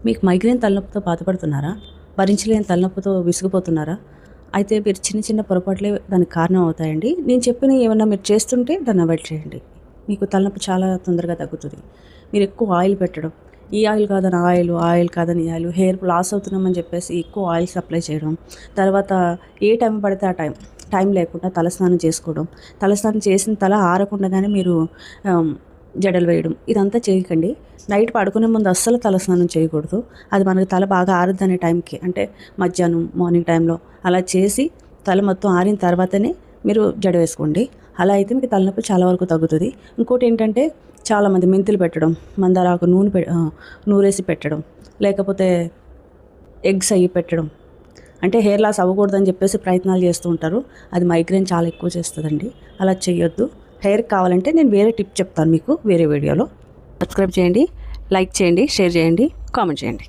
మీకు మైగ్రేన్ తలనొప్పితో బాధపడుతున్నారా? భరించలేని తలనొప్పితో విసిగిపోతున్నారా? అయితే మీరు చిన్న చిన్న పొరపాట్లే దానికి కారణం అవుతాయండి. నేను చెప్పినవి ఏమన్నా మీరు చేస్తుంటే దాన్ని అవాయిడ్ చేయండి. మీకు తలనొప్పి చాలా తొందరగా తగ్గుతుంది. మీరు ఎక్కువ ఆయిల్ పెట్టడం, ఈ ఆయిల్ కాదని ఆయిల్, ఆయిల్ కాదని ఈ ఆయిల్, హెయిర్ లాస్ అవుతున్నామని చెప్పేసి ఎక్కువ ఆయిల్స్ అప్లై చేయడం, తర్వాత ఏ టైం పడితే ఆ టైం లేకుండా తలస్నానం చేసుకోవడం, తలస్నానం చేసిన తల ఆరకుండానే మీరు జడలు వేయడం, ఇదంతా చేయకండి. నైట్ పడుకునే ముందు అస్సలు తలస్నానం చేయకూడదు. అది మనకి తల బాగా ఆరుద్దనే టైంకి, అంటే మధ్యాహ్నం మార్నింగ్ టైంలో అలా చేసి తల మొత్తం ఆరిన తర్వాతనే మీరు జడ వేసుకోండి. అలా అయితే మీకు తలనొప్పి చాలా వరకు తగ్గుతుంది. ఇంకోటి ఏంటంటే, చాలామంది మెంతులు పెట్టడం, మందారాకు నూరేసి పెట్టడం, లేకపోతే ఎగ్స్ అయ్యి పెట్టడం, అంటే హెయిర్ లాస్ అవ్వకూడదని చెప్పేసి ప్రయత్నాలు చేస్తూ ఉంటారు. అది మైగ్రేన్ చాలా ఎక్కువ చేస్తుందండి. అలా చేయొద్దు. హెయిర్ కావాలంటే నేను వేరే టిప్ చెప్తాను మీకు వేరే వీడియోలో. సబ్స్క్రైబ్ చేయండి, లైక్ చేయండి, షేర్ చేయండి, కామెంట్ చేయండి.